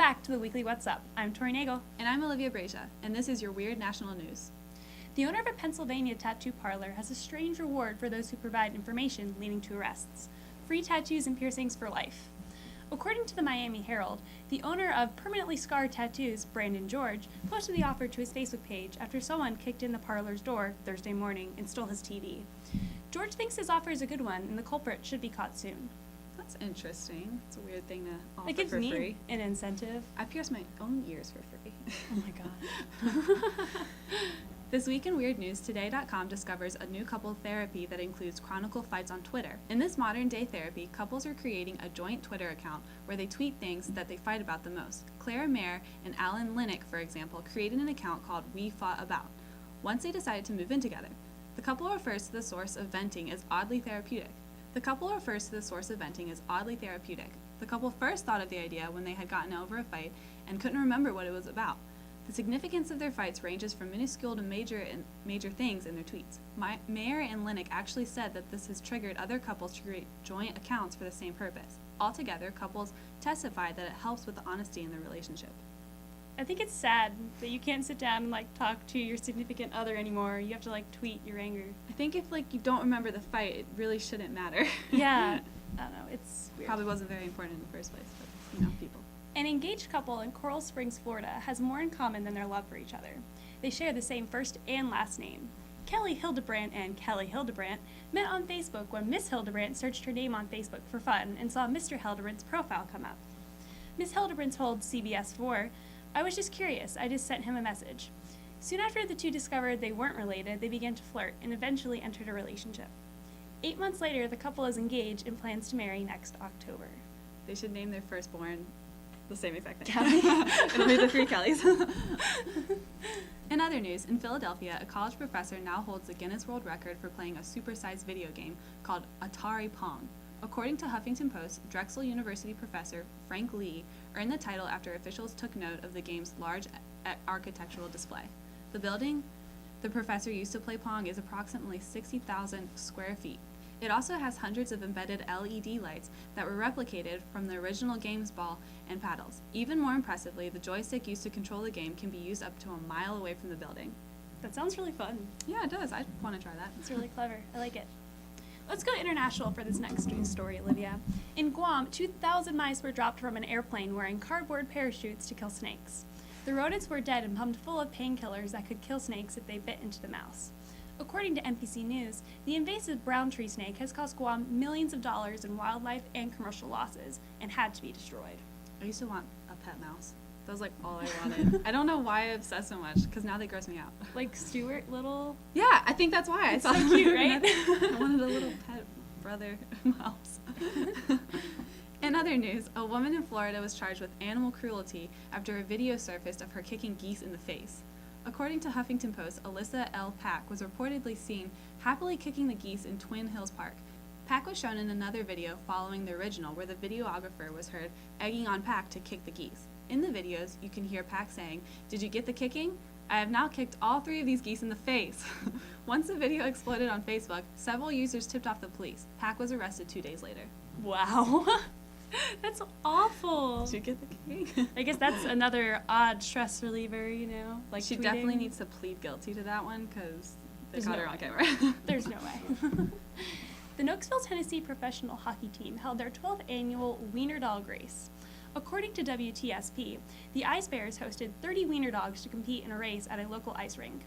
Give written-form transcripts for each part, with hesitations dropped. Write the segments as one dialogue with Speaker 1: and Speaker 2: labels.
Speaker 1: back to the weekly What's Up. I'm Tori Nagel.
Speaker 2: And I'm Olivia Bracia, and this is your Weird National News.
Speaker 1: The owner of a Pennsylvania tattoo parlor has a strange reward for those who provide information leading to arrests: free tattoos and piercings for life. According to the Miami Herald, the owner of Permanently Scarred Tattoos, Brandon George, posted the offer to his Facebook page after someone kicked in the parlor's door Thursday morning and stole his TV. George thinks his offer is a good one, and the culprit should be caught soon.
Speaker 2: That's interesting. It's a weird thing to offer
Speaker 1: It gives
Speaker 2: for
Speaker 1: me
Speaker 2: free.
Speaker 1: an incentive.
Speaker 2: I pierce my own ears for free.
Speaker 1: Oh my god.
Speaker 2: This week in Weird News, Today.com discovers a new couple therapy that includes chronicle fights on Twitter. In this modern-day therapy, couples are creating a joint Twitter account where they tweet things that they fight about the most. Clara Mayer and Alan Linick, for example, created an account called We Fought About once they decided to move in together. The couple refers to the source of venting as oddly therapeutic. The couple first thought of the idea when they had gotten over a fight and couldn't remember what it was about. The significance of their fights ranges from minuscule to major things in their tweets. Mayer and Linick actually said that this has triggered other couples to create joint accounts for the same purpose. Altogether, couples testified that it helps with the honesty in their relationship.
Speaker 1: I think it's sad that you can't sit down and talk to your significant other anymore. You have to tweet your anger.
Speaker 2: I think if you don't remember the fight, it really shouldn't matter.
Speaker 1: Yeah. I don't know. It's weird.
Speaker 2: Probably wasn't very important in the first place, but people.
Speaker 1: An engaged couple in Coral Springs, Florida has more in common than their love for each other. They share the same first and last name. Kelly Hildebrandt and Kelly Hildebrandt met on Facebook when Miss Hildebrandt searched her name on Facebook for fun and saw Mr. Hildebrandt's profile come up. Miss Hildebrandt told CBS4, "I was just curious. I just sent him a message." Soon after the two discovered they weren't related, they began to flirt and eventually entered a relationship. 8 months later, the couple is engaged and plans to marry next October.
Speaker 2: They should name their firstborn the same exact thing.
Speaker 1: Kelly.
Speaker 2: It'll be the three Kellys. In other news, in Philadelphia, a college professor now holds the Guinness World Record for playing a supersized video game called Atari Pong. According to Huffington Post, Drexel University professor Frank Lee earned the title after officials took note of the game's large architectural display. The building the professor used to play Pong is approximately 60,000 square feet. It also has hundreds of embedded LED lights that were replicated from the original game's ball and paddles. Even more impressively, the joystick used to control the game can be used up to a mile away from the building.
Speaker 1: That sounds really fun.
Speaker 2: Yeah, it does. I want to try that.
Speaker 1: It's really clever. I like it. Let's go international for this next news story, Olivia. In Guam, 2,000 mice were dropped from an airplane wearing cardboard parachutes to kill snakes. The rodents were dead and pumped full of painkillers that could kill snakes if they bit into the mouse. According to NBC News, the invasive brown tree snake has cost Guam millions of dollars in wildlife and commercial losses and had to be destroyed.
Speaker 2: I used to want a pet mouse. That was all I wanted. I don't know why I obsessed so much, because now they gross me out.
Speaker 1: Like Stuart Little?
Speaker 2: Yeah, I think that's why.
Speaker 1: It's so cute, right?
Speaker 2: I wanted a little pet brother mouse. In other news, a woman in Florida was charged with animal cruelty after a video surfaced of her kicking geese in the face. According to Huffington Post, Alyssa L. Pack was reportedly seen happily kicking the geese in Twin Hills Park. Pack was shown in another video following the original, where the videographer was heard egging on Pack to kick the geese. In the videos, you can hear Pack saying, "Did you get the kicking? I have now kicked all 3 of these geese in the face." Once the video exploded on Facebook, several users tipped off the police. Pack was arrested 2 days later.
Speaker 1: Wow. That's awful.
Speaker 2: Did you get the kicking?
Speaker 1: I guess that's another odd stress reliever,
Speaker 2: She
Speaker 1: tweeting.
Speaker 2: definitely needs to plead guilty to that one, because they
Speaker 1: There's
Speaker 2: caught
Speaker 1: no
Speaker 2: her on
Speaker 1: way.
Speaker 2: camera.
Speaker 1: There's no way. The Knoxville, Tennessee professional hockey team held their 12th annual Wiener Dog race. According to WTSP, the Ice Bears hosted 30 Wiener Dogs to compete in a race at a local ice rink.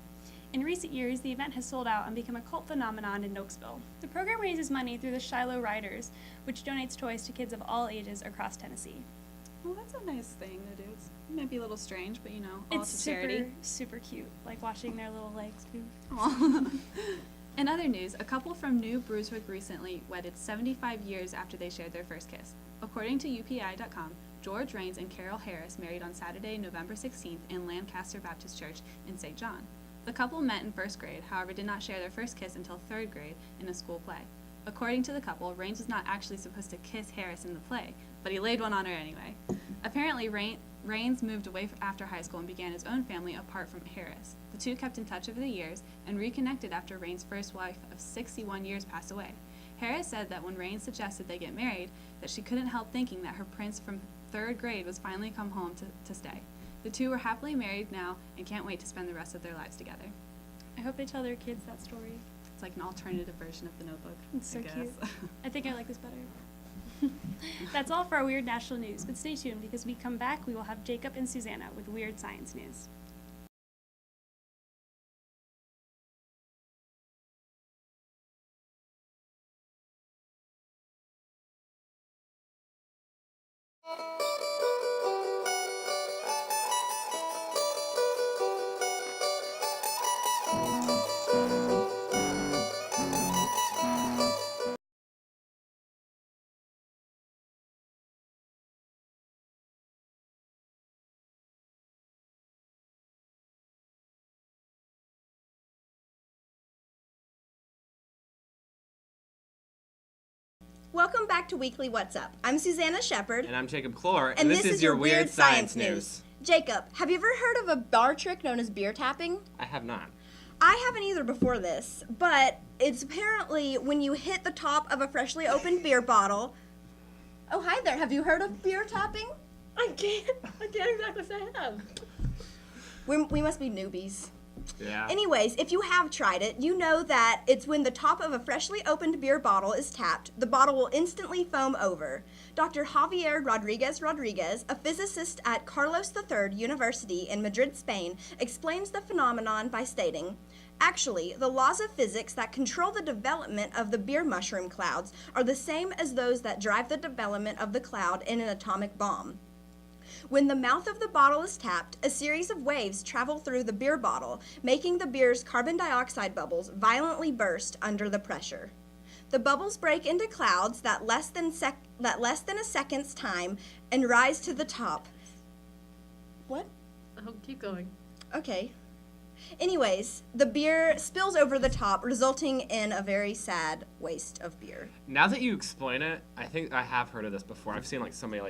Speaker 1: In recent years, the event has sold out and become a cult phenomenon in Knoxville. The program raises money through the Shiloh Riders, which donates toys to kids of all ages across Tennessee.
Speaker 2: Well, that's a nice thing to do. It might be a little strange, but all
Speaker 1: It's
Speaker 2: to charity.
Speaker 1: super cute, watching their little legs move.
Speaker 2: Aw. In other news, a couple from New Brunswick recently wedded 75 years after they shared their first kiss. According to UPI.com, George Rains and Carol Harris married on Saturday, November 16th in Lancaster Baptist Church in St. John. The couple met in first grade, however did not share their first kiss until 3rd grade in a school play. According to the couple, Rains was not actually supposed to kiss Harris in the play, but he laid one on her anyway. Apparently, Rains moved away after high school and began his own family apart from Harris. The two kept in touch over the years and reconnected after Rains' first wife of 61 years passed away. Harris said that when Rains suggested they get married, that she couldn't help thinking that her prince from third grade was finally come home to stay. The two are happily married now and can't wait to spend the rest of their lives together.
Speaker 1: I hope they tell their kids that story.
Speaker 2: It's like an alternative version of The Notebook.
Speaker 1: It's so
Speaker 2: I guess.
Speaker 1: cute. I think I like this better. That's all for our Weird National News, but stay tuned because when we come back, we will have Jacob and Susanna with Weird Science News.
Speaker 3: Welcome back to Weekly What's Up. I'm Susanna Shepard.
Speaker 4: And I'm Jacob Clore,
Speaker 3: and this is your Weird Science News. Jacob, have you ever heard of a bar trick known as beer tapping?
Speaker 4: I have not.
Speaker 3: I haven't either before this, but it's apparently when you hit the top of a freshly opened beer bottle. Oh, hi there. Have you heard of beer tapping?
Speaker 5: I can't exactly say I have.
Speaker 3: We must be newbies.
Speaker 4: Yeah.
Speaker 3: Anyways, if you have tried it, you know that it's when the top of a freshly opened beer bottle is tapped, the bottle will instantly foam over. Dr. Javier Rodriguez, a physicist at Carlos III University in Madrid, Spain, explains the phenomenon by stating, "Actually, the laws of physics that control the development of the beer mushroom clouds are the same as those that drive the development of the cloud in an atomic bomb. When the mouth of the bottle is tapped, a series of waves travel through the beer bottle, making the beer's carbon dioxide bubbles violently burst under the pressure. The bubbles break into clouds that less than a second's time and rise to the top." What?
Speaker 5: Oh, keep going.
Speaker 3: Okay. Anyways, the beer spills over the top, resulting in a very sad waste of beer.
Speaker 4: Now that you explain it, I think I have heard of this before. I've seen somebody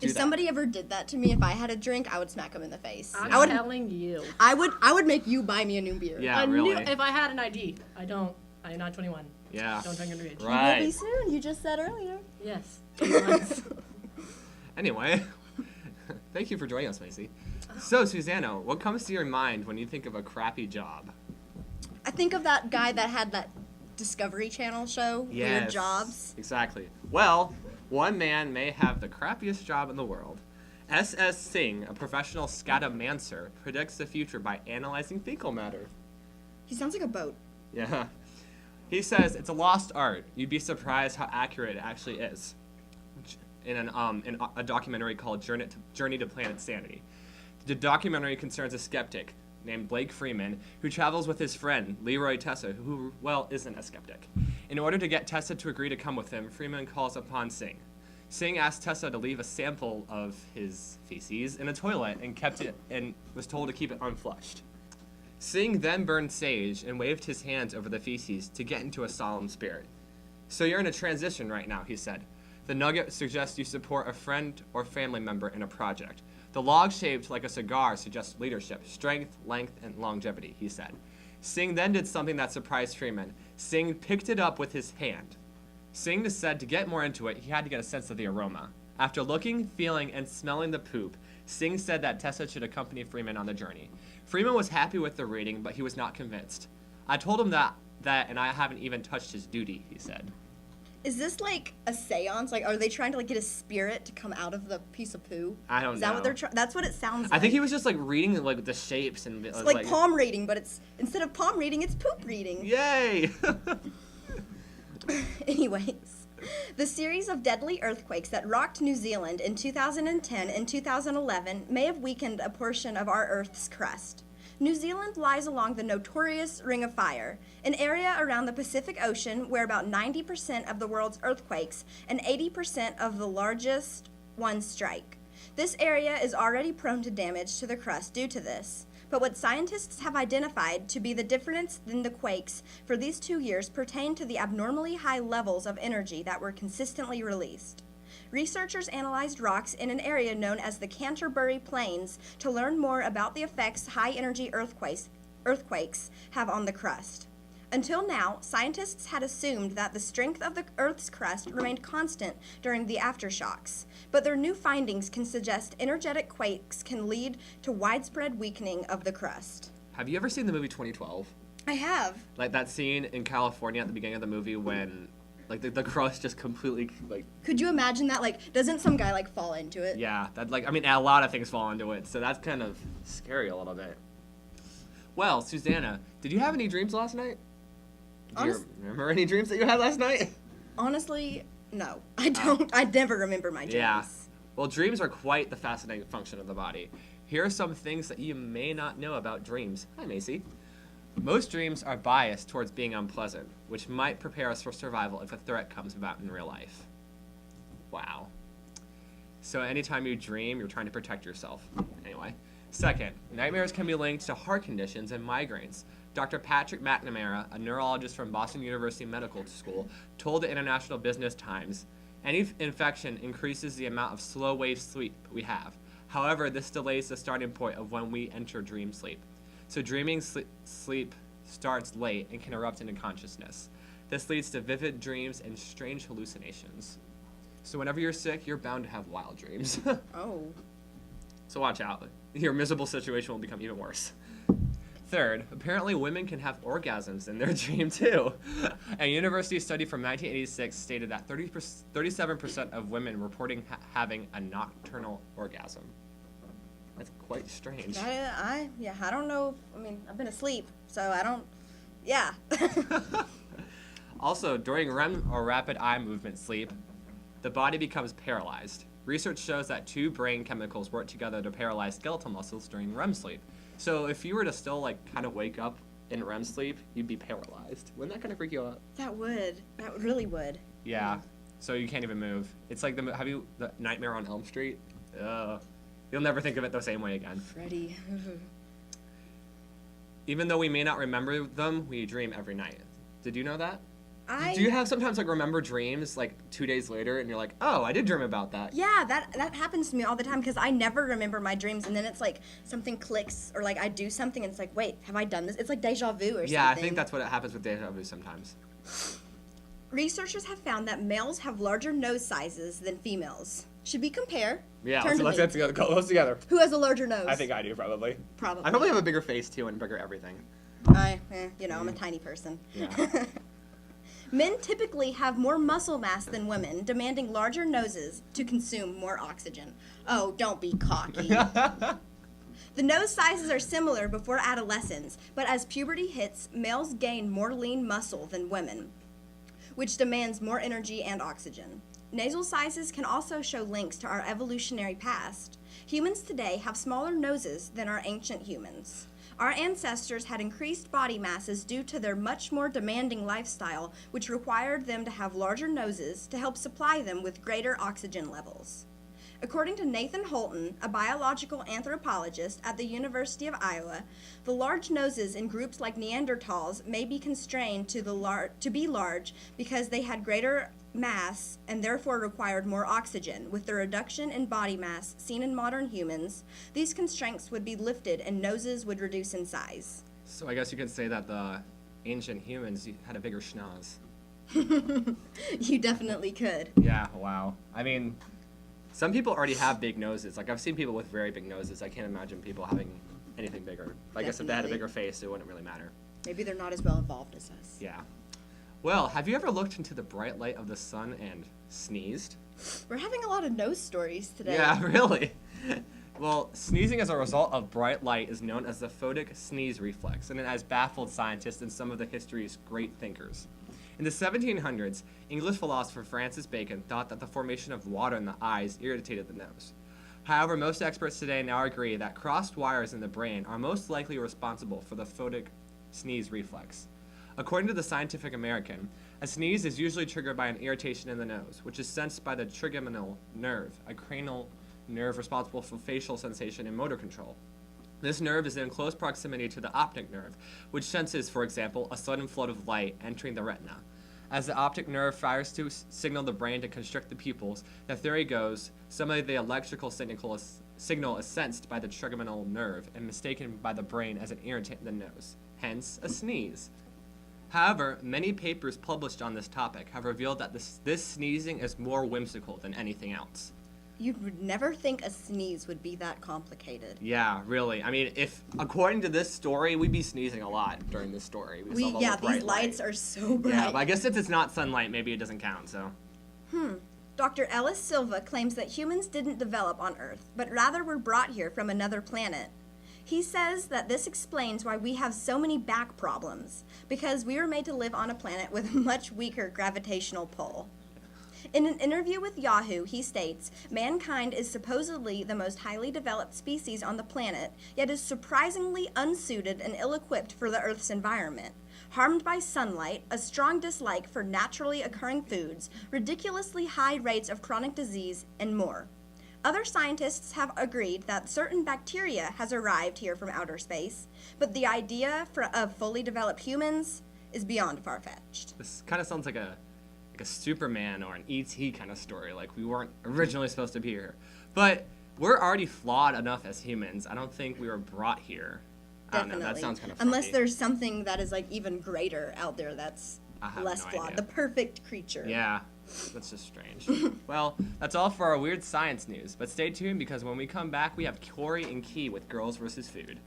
Speaker 4: do
Speaker 3: If
Speaker 4: that.
Speaker 3: somebody ever did that to me, if I had a drink, I would smack them in the face.
Speaker 5: I'm telling you.
Speaker 3: I would make you buy me a new beer.
Speaker 4: Yeah,
Speaker 5: I
Speaker 4: really.
Speaker 5: knew if I had an ID. I don't. I'm not 21.
Speaker 4: Yeah.
Speaker 5: Don't drink underage.
Speaker 3: You will be
Speaker 4: Right.
Speaker 3: soon. You just said earlier.
Speaker 5: Yes.
Speaker 4: Anyway, thank you for joining us, Macy. So, Susanna, what comes to your mind when you think of a crappy job?
Speaker 3: I think of that guy that had that Discovery Channel show, Weird
Speaker 4: Yes,
Speaker 3: Jobs.
Speaker 4: Exactly. Well, one man may have the crappiest job in the world. S.S. Singh, a professional scatomancer, predicts the future by analyzing fecal matter.
Speaker 3: He sounds like a boat.
Speaker 4: Yeah. He says it's a lost art. You'd be surprised how accurate it actually is. In a documentary called Journey to Planet Sanity. The documentary concerns a skeptic named Blake Freeman who travels with his friend Leroy Tessa, who, well, isn't a skeptic. In order to get Tessa to agree to come with him, Freeman calls upon Singh. Singh asked Tessa to leave a sample of his feces in a toilet and kept it and was told to keep it unflushed. Singh then burned sage and waved his hands over the feces to get into a solemn spirit. "So you're in a transition right now," he said. "The nugget suggests you support a friend or family member in a project. The log shaped like a cigar suggests leadership, strength, length, and longevity," he said. Singh then did something that surprised Freeman. Singh picked it up with his hand. Singh said to get more into it, he had to get a sense of the aroma. After looking, feeling, and smelling the poop, Singh said that Tessa should accompany Freeman on the journey. Freeman was happy with the reading, but he was not convinced. "I told him that, and I haven't even touched his duty," he said.
Speaker 3: Is this like a seance? Like, are they trying to get a spirit to come out of the piece of poo?
Speaker 4: I don't
Speaker 3: Is that
Speaker 4: know.
Speaker 3: what they're trying? That's what it sounds like.
Speaker 4: I think he was just reading the shapes and
Speaker 3: It's like palm reading, but it's instead of palm reading, it's poop reading.
Speaker 4: Yay!
Speaker 3: Anyways, the series of deadly earthquakes that rocked New Zealand in 2010 and 2011 may have weakened a portion of our Earth's crust. New Zealand lies along the notorious Ring of Fire, an area around the Pacific Ocean where about 90% of the world's earthquakes and 80% of the largest ones strike. This area is already prone to damage to the crust due to this. But what scientists have identified to be the difference in the quakes for these 2 years pertain to the abnormally high levels of energy that were consistently released. Researchers analyzed rocks in an area known as the Canterbury Plains to learn more about the effects high-energy earthquakes have on the crust. Until now, scientists had assumed that the strength of the Earth's crust remained constant during the aftershocks, but their new findings can suggest energetic quakes can lead to widespread weakening of the crust.
Speaker 4: Have you ever seen the movie 2012?
Speaker 3: I have.
Speaker 4: Like that scene in California at the beginning of the movie when, like, the crust just completely, like,
Speaker 3: Could you imagine that? Like, doesn't some guy, like, fall into it?
Speaker 4: yeah, that, like, I mean, a lot of things fall into it, so that's kind of scary a little bit. Well, Susanna, did you have any dreams last night? Do you
Speaker 3: Honest-
Speaker 4: remember any dreams that you had last night?
Speaker 3: Honestly, no. I don't. I never remember my dreams.
Speaker 4: Yeah. Well, dreams are quite the fascinating function of the body. Here are some things that you may not know about dreams. Hi, Macy. Most dreams are biased towards being unpleasant, which might prepare us for survival if a threat comes about in real life. Wow. So anytime you dream, you're trying to protect yourself. Anyway. Second, nightmares can be linked to heart conditions and migraines. Dr. Patrick McNamara, a neurologist from Boston University Medical School, told the International Business Times, any infection increases the amount of slow-wave sleep we have. However, this delays the starting point of when we enter dream sleep. So dreaming sleep starts late and can erupt into consciousness. This leads to vivid dreams and strange hallucinations. So whenever you're sick, you're bound to have wild dreams.
Speaker 3: Oh.
Speaker 4: So watch out. Your miserable situation will become even worse. Third, apparently women can have orgasms in their dream too. A university study from 1986 stated that 37% of women reporting having a nocturnal orgasm. That's quite strange.
Speaker 3: I don't know. I mean, I've been asleep, so I don't. Yeah.
Speaker 4: Also, during REM or rapid eye movement sleep, the body becomes paralyzed. Research shows that two brain chemicals work together to paralyze skeletal muscles during REM sleep. So if you were to still like kind of wake up in REM sleep, you'd be paralyzed. Wouldn't that kind of freak you out?
Speaker 3: That would. That really would.
Speaker 4: Yeah. So you can't even move. It's like the Nightmare on Elm Street? You'll never think of it the same way again.
Speaker 3: Freddy.
Speaker 4: Even though we may not remember them, we dream every night. Did you know that?
Speaker 3: I.
Speaker 4: Do you have sometimes like remember dreams like 2 days later and you're like, oh, I did dream about that?
Speaker 3: Yeah, that happens to me all the time because I never remember my dreams, and then it's like something clicks or like I do something and it's like, wait, have I done this? It's like deja vu or something.
Speaker 4: Yeah, I think that's what happens with deja vu sometimes.
Speaker 3: Researchers have found that males have larger nose sizes than females. Should we compare?
Speaker 4: Yeah,
Speaker 3: Turn to me.
Speaker 4: let's go close together.
Speaker 3: Who has a larger nose?
Speaker 4: I think I do probably.
Speaker 3: Probably.
Speaker 4: I probably have a bigger face too and bigger everything.
Speaker 3: I'm a tiny person.
Speaker 4: Yeah.
Speaker 3: Men typically have more muscle mass than women, demanding larger noses to consume more oxygen. Oh, don't be cocky. The nose sizes are similar before adolescence, but as puberty hits, males gain more lean muscle than women, which demands more energy and oxygen. Nasal sizes can also show links to our evolutionary past. Humans today have smaller noses than our ancient humans. Our ancestors had increased body masses due to their much more demanding lifestyle, which required them to have larger noses to help supply them with greater oxygen levels. According to Nathan Holton, a biological anthropologist at the University of Iowa, the large noses in groups like Neanderthals may be constrained to be large because they had greater mass and therefore required more oxygen. With the reduction in body mass seen in modern humans, these constraints would be lifted and noses would reduce in size.
Speaker 4: So I guess you could say that the ancient humans had a bigger schnoz.
Speaker 3: You definitely could.
Speaker 4: Yeah, wow. I mean, some people already have big noses. Like, I've seen people with very big noses. I can't imagine people having anything bigger. I guess if they had a
Speaker 3: Definitely.
Speaker 4: bigger face, it wouldn't really matter.
Speaker 3: Maybe they're not as well evolved as us.
Speaker 4: Yeah. Well, have you ever looked into the bright light of the sun and sneezed?
Speaker 3: We're having a lot of nose stories today.
Speaker 4: Yeah, really. Well, sneezing as a result of bright light is known as the photic sneeze reflex, and it has baffled scientists and some of the history's great thinkers. In the 1700s, English philosopher Francis Bacon thought that the formation of water in the eyes irritated the nose. However, most experts today now agree that crossed wires in the brain are most likely responsible for the photic sneeze reflex. According to the Scientific American, a sneeze is usually triggered by an irritation in the nose, which is sensed by the trigeminal nerve, a cranial nerve responsible for facial sensation and motor control. This nerve is in close proximity to the optic nerve, which senses, for example, a sudden flood of light entering the retina. As the optic nerve fires to signal the brain to constrict the pupils, the theory goes, some of the electrical signal is sensed by the trigeminal nerve and mistaken by the brain as an irritant in the nose, hence a sneeze. However, many papers published on this topic have revealed that this sneezing is more whimsical than anything else.
Speaker 3: You would never think a sneeze would be that complicated.
Speaker 4: Yeah, really. I mean, if according to this story, we'd be sneezing a lot during this story. Because of all the
Speaker 3: These
Speaker 4: bright
Speaker 3: lights
Speaker 4: light.
Speaker 3: are so bright.
Speaker 4: Yeah, but I guess since it's not sunlight, maybe it doesn't count. So.
Speaker 3: Dr. Ellis Silva claims that humans didn't develop on Earth, but rather were brought here from another planet. He says that this explains why we have so many back problems, because we were made to live on a planet with a much weaker gravitational pull. In an interview with Yahoo, he states, mankind is supposedly the most highly developed species on the planet, yet is surprisingly unsuited and ill-equipped for the Earth's environment. Harmed by sunlight, a strong dislike for naturally occurring foods, ridiculously high rates of chronic disease, and more. Other scientists have agreed that certain bacteria has arrived here from outer space, but the idea of fully developed humans is beyond far-fetched.
Speaker 4: This kind of sounds like a Superman or an E.T. kind of story, like we weren't originally supposed to be here. But we're already flawed enough as humans. I don't think we were brought here. I don't know, that sounds kind of funny.
Speaker 3: Unless there's something that is like even greater out there that's
Speaker 4: I have
Speaker 3: less
Speaker 4: no
Speaker 3: flawed.
Speaker 4: idea.
Speaker 3: The perfect creature.
Speaker 4: Yeah, that's just strange. Well, that's all for our weird science news, but stay tuned because when we come back, we have Corey and Key with Girls vs. Food.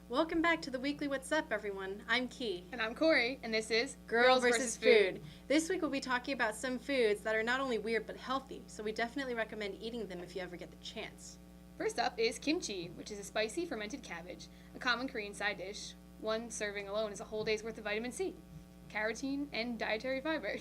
Speaker 2: Welcome back to the weekly What's Up, everyone. I'm Key.
Speaker 6: And I'm Corey, and this is
Speaker 2: Girls versus Food. This week we'll be talking about some foods that are not only weird but healthy, so we definitely recommend eating them if you ever get the chance.
Speaker 6: First up is kimchi, which is a spicy fermented cabbage, a common Korean side dish. One serving alone is a whole day's worth of vitamin C, carotene, and dietary fiber.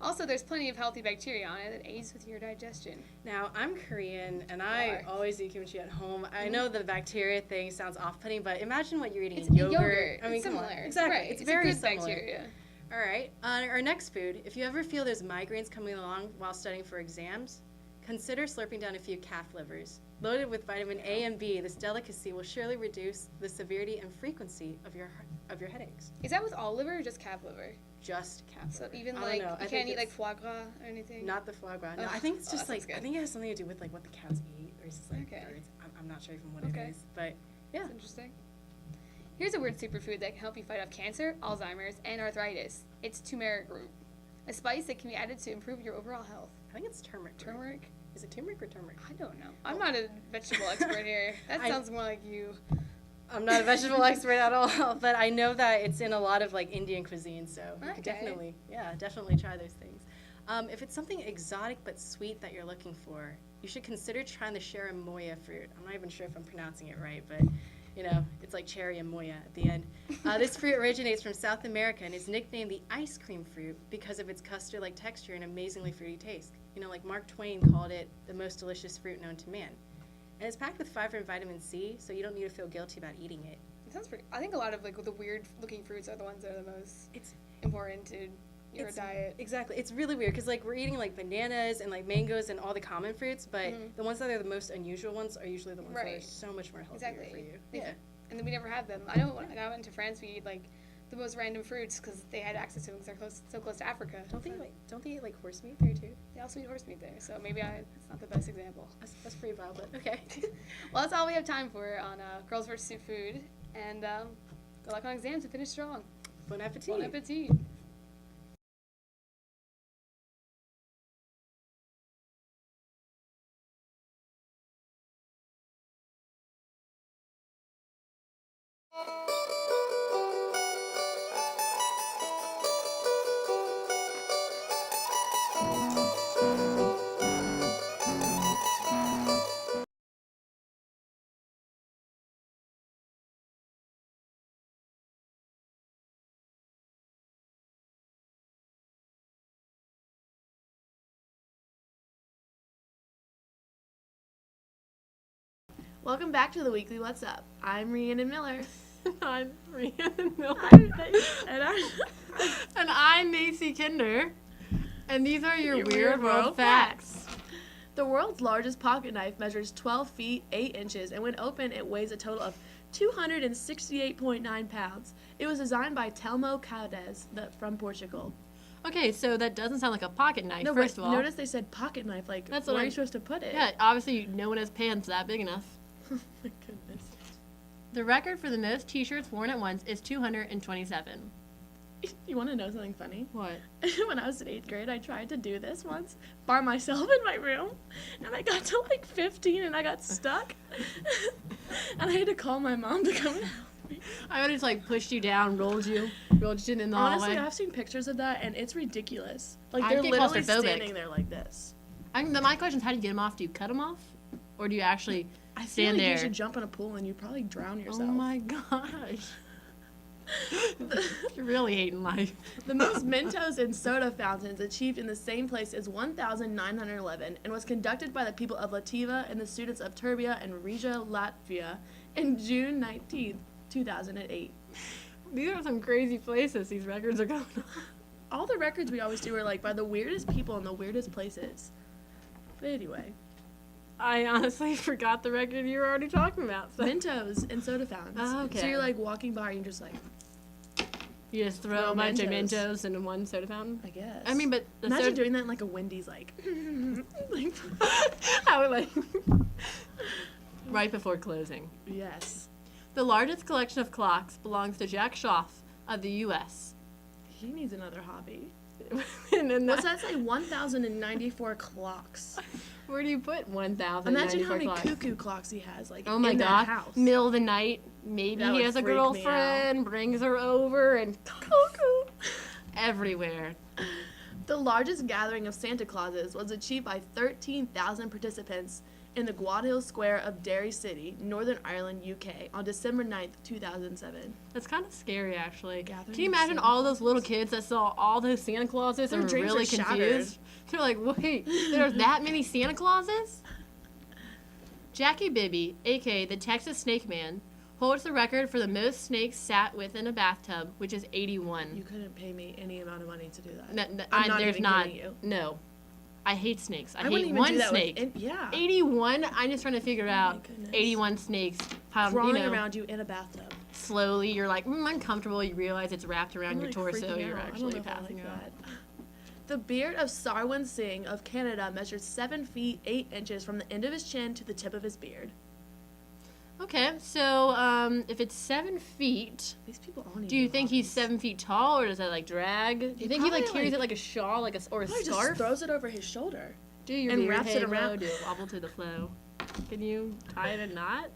Speaker 6: Also, there's plenty of healthy bacteria on it that aids with your digestion.
Speaker 2: Now, I'm Korean, and I always eat kimchi at home. I know the bacteria thing sounds off-putting, but imagine what you're eating
Speaker 6: It's
Speaker 2: in
Speaker 6: yogurt.
Speaker 2: I mean,
Speaker 6: It's
Speaker 2: come on.
Speaker 6: similar.
Speaker 2: Exactly.
Speaker 6: Right.
Speaker 2: It's
Speaker 6: a
Speaker 2: very
Speaker 6: good
Speaker 2: similar.
Speaker 6: bacteria.
Speaker 2: All right. Our next food, if you ever feel those migraines coming along while studying for exams, consider slurping down a few calf livers. Loaded with vitamin A and B, this delicacy will surely reduce the severity and frequency of your headaches.
Speaker 6: Is that with all liver or just calf liver?
Speaker 2: Just calf
Speaker 6: So
Speaker 2: liver.
Speaker 6: even
Speaker 2: I
Speaker 6: like
Speaker 2: don't know. I
Speaker 6: you
Speaker 2: think
Speaker 6: can't eat like
Speaker 2: it's
Speaker 6: foie gras or anything?
Speaker 2: not the foie gras. No,
Speaker 6: Ugh.
Speaker 2: I think it's
Speaker 6: Oh,
Speaker 2: just
Speaker 6: that
Speaker 2: like
Speaker 6: sounds good.
Speaker 2: I think it has something to do with like what the cows eat, or it's just like
Speaker 6: Okay.
Speaker 2: birds. I'm not sure even what
Speaker 6: Okay.
Speaker 2: it is, but yeah.
Speaker 6: That's interesting. Here's a weird superfood that can help you fight off cancer, Alzheimer's, and arthritis. It's turmeric root, a spice that can be added to improve your overall health.
Speaker 2: I think it's turmeric.
Speaker 6: Turmeric?
Speaker 2: Is it turmeric or turmeric?
Speaker 6: I don't know. I'm not a vegetable expert here. That
Speaker 2: I-
Speaker 6: sounds more like you.
Speaker 2: I'm not a vegetable expert at all, but I know that it's in a lot of like Indian cuisine, so you could
Speaker 6: Okay.
Speaker 2: definitely try those things. If it's something exotic but sweet that you're looking for, you should consider trying the cherimoya fruit. I'm not even sure if I'm pronouncing it right, but you know, it's like cherry and moya at the end. This fruit originates from South America and is nicknamed the ice cream fruit because of its custard-like texture and amazingly fruity taste. You know, like Mark Twain called it the most delicious fruit known to man. And it's packed with fiber and vitamin C, so you don't need to feel guilty about eating it.
Speaker 6: It sounds pretty. I think a lot of like the weird looking fruits are the ones that are the most
Speaker 2: It's
Speaker 6: important to your
Speaker 2: It's-
Speaker 6: diet.
Speaker 2: Exactly. It's really weird because like we're eating like bananas and like mangoes and all the common fruits, but
Speaker 6: Mhm.
Speaker 2: the ones that are the most unusual ones are usually the ones that are
Speaker 6: Right.
Speaker 2: so much more healthier
Speaker 6: Exactly.
Speaker 2: for you.
Speaker 6: Yeah. And then we never had them. I know when I went to France, we eat like the most random fruits because they had access to them because they're so close to Africa.
Speaker 2: Don't they eat like horse meat there too?
Speaker 6: They also eat horse meat there, so maybe it's not the best example.
Speaker 2: That's pretty wild, but okay.
Speaker 6: Well, that's all we have time for on Girls vs. Food. And good luck on exams and finish strong.
Speaker 2: Bon appetit.
Speaker 6: Bon appetit.
Speaker 7: Welcome back to the weekly What's Up. I'm Rhiannon Miller.
Speaker 8: I'm Rhiannon Miller.
Speaker 7: And
Speaker 8: I'm Macy Kinder. And these are your
Speaker 7: Your
Speaker 8: Weird World Facts.
Speaker 7: The world's largest pocket knife measures 12 feet 8 inches, and when open, it weighs a total of 268.9 pounds. It was designed by Telmo Caldes from Portugal.
Speaker 8: Okay, so that doesn't sound like a pocket knife, first of all.
Speaker 7: Notice they said pocket knife. Like,
Speaker 8: That's
Speaker 7: where
Speaker 8: what
Speaker 7: are you
Speaker 8: I'm-
Speaker 7: supposed to put it?
Speaker 8: Yeah, obviously no one has pants that big enough.
Speaker 7: Oh my goodness.
Speaker 8: The record for the most t-shirts worn at once is 227.
Speaker 7: You want to know something funny?
Speaker 8: What?
Speaker 7: When I was in 8th grade, I tried to do this once by myself in my room, and I got to like 15 and I got stuck. And I had to call my mom to come and help me.
Speaker 8: I would have just like pushed you down, rolled you in the
Speaker 7: Honestly,
Speaker 8: hallway.
Speaker 7: I've seen pictures of that, and it's ridiculous. Like,
Speaker 8: I'd
Speaker 7: they're
Speaker 8: get
Speaker 7: literally
Speaker 8: claustrophobic.
Speaker 7: standing there like this.
Speaker 8: My question is, how do you get them off? Do you cut them off? Or do you actually
Speaker 7: I feel
Speaker 8: stand
Speaker 7: like
Speaker 8: there?
Speaker 7: you should jump in a pool and you'd probably drown yourself.
Speaker 8: Oh my gosh. You're really hating life.
Speaker 7: The most Mentos and soda fountains achieved in the same place is 1,911 and was conducted by the people of Lativa and the students of Turbia and Riga, Latvia in June 19th, 2008.
Speaker 8: These are some crazy places these records are going on.
Speaker 7: All the records we always do are like by the weirdest people in the weirdest places. But anyway,
Speaker 8: I honestly forgot the record you were already talking about. So
Speaker 7: Mentos and soda fountains.
Speaker 8: Oh, okay.
Speaker 7: So you're like walking by and you're just like,
Speaker 8: you just throw
Speaker 7: Throw
Speaker 8: a bunch of
Speaker 7: Mentos.
Speaker 8: Mentos into one soda fountain?
Speaker 7: I guess.
Speaker 8: I mean, but the
Speaker 7: imagine
Speaker 8: soda...
Speaker 7: doing that in like a Wendy's, like, like
Speaker 8: I would like... right before closing.
Speaker 7: yes.
Speaker 8: The largest collection of clocks belongs to Jack Schaaf of the U.S.
Speaker 7: He needs another hobby.
Speaker 8: And then
Speaker 7: What's that say? 1,094 clocks.
Speaker 8: Where do you put 1,000?
Speaker 7: Imagine how many cuckoo clocks he has, like,
Speaker 8: Oh my
Speaker 7: in
Speaker 8: god.
Speaker 7: that house.
Speaker 8: Middle of the night, maybe
Speaker 7: That
Speaker 8: he
Speaker 7: would
Speaker 8: has a
Speaker 7: freak me
Speaker 8: girlfriend, brings her over, and cuckoo everywhere.
Speaker 7: The largest gathering of Santa Clauses was achieved by 13,000 participants in the Guildhall Square of Derry City, Northern Ireland, UK, on December 9th, 2007.
Speaker 8: That's kind of scary, actually.
Speaker 7: Gathering
Speaker 8: Can you imagine
Speaker 7: Santa
Speaker 8: all those little kids that saw all those Santa Clauses
Speaker 7: Their
Speaker 8: and were
Speaker 7: dreams
Speaker 8: really
Speaker 7: are shattered.
Speaker 8: confused? They're like, wait, there's that many Santa Clauses? Jackie Bibby, aka the Texas Snake Man, holds the record for the most snakes sat within a bathtub, which is 81.
Speaker 7: You couldn't pay me any amount of money to do that.
Speaker 8: I'm
Speaker 7: not
Speaker 8: there's
Speaker 7: even
Speaker 8: not.
Speaker 7: kidding you.
Speaker 8: No. I hate snakes. I
Speaker 7: wouldn't
Speaker 8: hate
Speaker 7: even
Speaker 8: one
Speaker 7: do that with
Speaker 8: snake.
Speaker 7: yeah.
Speaker 8: 81? I'm just trying to figure out
Speaker 7: goodness.
Speaker 8: 81 snakes. How,
Speaker 7: Crawling
Speaker 8: you know,
Speaker 7: around you in a bathtub.
Speaker 8: slowly, you're like, uncomfortable. You realize it's wrapped around
Speaker 7: I'm,
Speaker 8: your
Speaker 7: like,
Speaker 8: torso.
Speaker 7: freaking
Speaker 8: You're
Speaker 7: out. I don't
Speaker 8: actually
Speaker 7: know if I
Speaker 8: passing
Speaker 7: like
Speaker 8: out.
Speaker 7: that. The beard of Sarwan Singh of Canada measures 7 feet 8 inches from the end of his chin to the tip of his beard.
Speaker 8: Okay, so if it's 7 feet,
Speaker 7: These people all need
Speaker 8: do you
Speaker 7: new
Speaker 8: think he's
Speaker 7: hobbies.
Speaker 8: 7 feet tall, or does that like drag? Do you think he like
Speaker 7: probably,
Speaker 8: carries
Speaker 7: like-
Speaker 8: it like a shawl, like or a
Speaker 7: Probably just
Speaker 8: scarf?
Speaker 7: throws it over his shoulder.
Speaker 8: Do your
Speaker 7: and
Speaker 8: beard
Speaker 7: wraps it
Speaker 8: halo,
Speaker 7: around.
Speaker 8: Do a wobble to the flow. Can you tie it in a knot?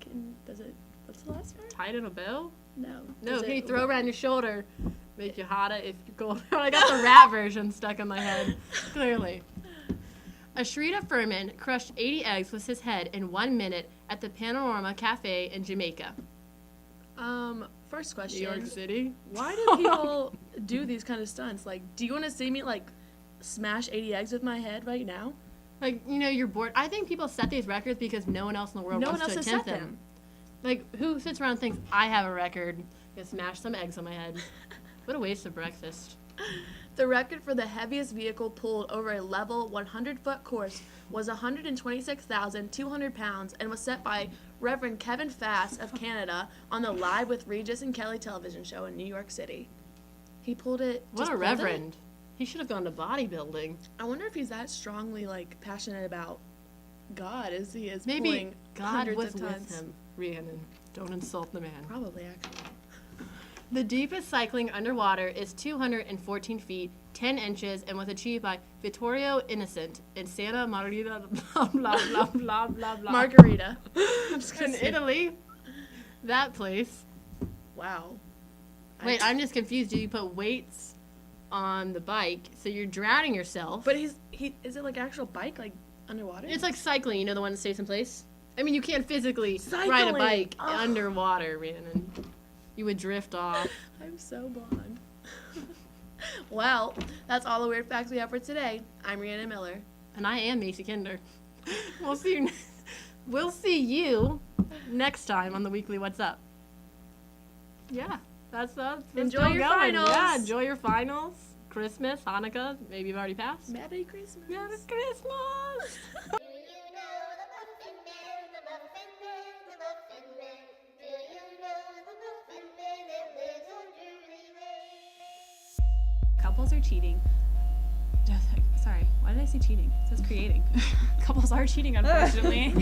Speaker 7: Does it? What's the last part?
Speaker 8: Tie it in a bow?
Speaker 7: No.
Speaker 8: No,
Speaker 7: Does
Speaker 8: can you
Speaker 7: it-
Speaker 8: throw around your shoulder? Make you hotter if you're cold. I got the rap version stuck in my head. Clearly. Ashrita Furman crushed 80 eggs with his head in 1 minute at the Panorama Cafe in Jamaica.
Speaker 7: First
Speaker 8: New
Speaker 7: question.
Speaker 8: York City.
Speaker 7: Why do people do these kind of stunts? Like, do you want to see me like smash 80 eggs with my head right now?
Speaker 8: Like, you know, you're bored. I think people set these records because no one else in the world
Speaker 7: No
Speaker 8: wants
Speaker 7: one
Speaker 8: to
Speaker 7: else has
Speaker 8: attempt
Speaker 7: set
Speaker 8: them.
Speaker 7: them.
Speaker 8: Like, who sits around and thinks, I have a record, gonna smash some eggs on my head? What a waste of breakfast.
Speaker 7: The record for the heaviest vehicle pulled over a level 100-foot course was 126,200 pounds and was set by Reverend Kevin Fass of Canada on the Live with Regis and Kelly television show in New York City. He pulled it.
Speaker 8: What
Speaker 7: just
Speaker 8: a
Speaker 7: pulled it.
Speaker 8: reverend. He should have gone to bodybuilding.
Speaker 7: I wonder if he's that strongly like passionate about God as he is
Speaker 8: Maybe
Speaker 7: pulling
Speaker 8: God
Speaker 7: hundreds
Speaker 8: was
Speaker 7: of
Speaker 8: with
Speaker 7: tons.
Speaker 8: him. Rhiannon, don't insult the man.
Speaker 7: Probably actually.
Speaker 8: The deepest cycling underwater is 214 feet, 10 inches, and was achieved by Vittorio Innocent in Santa Margherita, blah, blah, blah, blah, blah, blah.
Speaker 7: Margarita. I'm just
Speaker 8: in
Speaker 7: gonna say-
Speaker 8: Italy. That place.
Speaker 7: Wow.
Speaker 8: Wait, I'm just confused. Do you put weights on the bike so you're drowning yourself?
Speaker 7: But is it like actual bike like underwater?
Speaker 8: It's like cycling, you know, the one that stays in place? I mean, you can't physically ride a
Speaker 7: Cycling!
Speaker 8: bike
Speaker 7: Ugh.
Speaker 8: underwater, Rhiannon. You would drift off.
Speaker 7: I'm so blonde. Well, that's all the weird facts we have for today. I'm Rhiannon Miller.
Speaker 8: And I am Macy Kinder. We'll see you next time on the weekly What's Up. Yeah, that's
Speaker 7: Enjoy
Speaker 8: still
Speaker 7: your
Speaker 8: going.
Speaker 7: finals.
Speaker 8: Yeah, enjoy your finals. Christmas, Hanukkah, maybe you've already passed.
Speaker 7: Merry Christmas.
Speaker 8: Merry Christmas.
Speaker 9: Do you know the Muffin Man, the Muffin Man, the Muffin Man? Do you know the Muffin Man that lives on Drury Lane?
Speaker 2: Couples are cheating. Sorry, why did I say cheating? It says creating.
Speaker 1: Couples are cheating, unfortunately.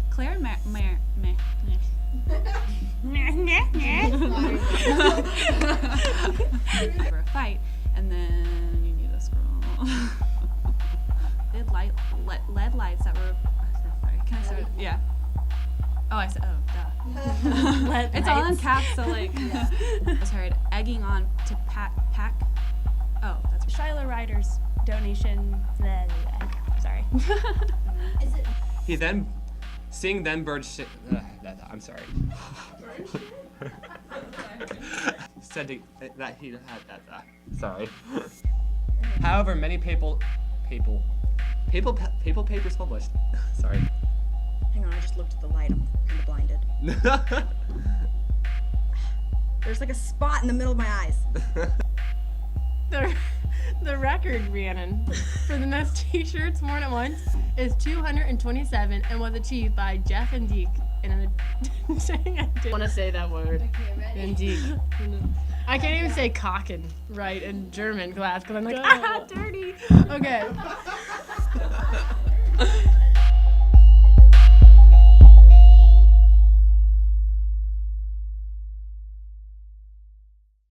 Speaker 2: Claire and for a fight, and then you need to scroll. They had LED lights that were. Sorry, can I start? Yeah. Oh, I said. Oh, duh.
Speaker 1: LED
Speaker 2: It's all in
Speaker 1: lights.
Speaker 2: caps, so like. I was heard egging on to pack. Oh, that's.
Speaker 1: Shiloh Riders donation. Blah, blah, blah. Sorry.
Speaker 4: He then, seeing then birds. I'm sorry. Said that he had that. Sorry. However, many papal papers published. Sorry.
Speaker 3: Hang on, I just looked at the light. I'm kind of blinded. There's like a spot in the middle of my eyes.
Speaker 8: The record, Rhiannon, for the most t-shirts worn at once is 227 and was achieved by Jeff and Deke in an
Speaker 5: I want to say that word.
Speaker 8: Indeed. I can't even say Kocken right in German class because I'm like, ah, dirty. Okay.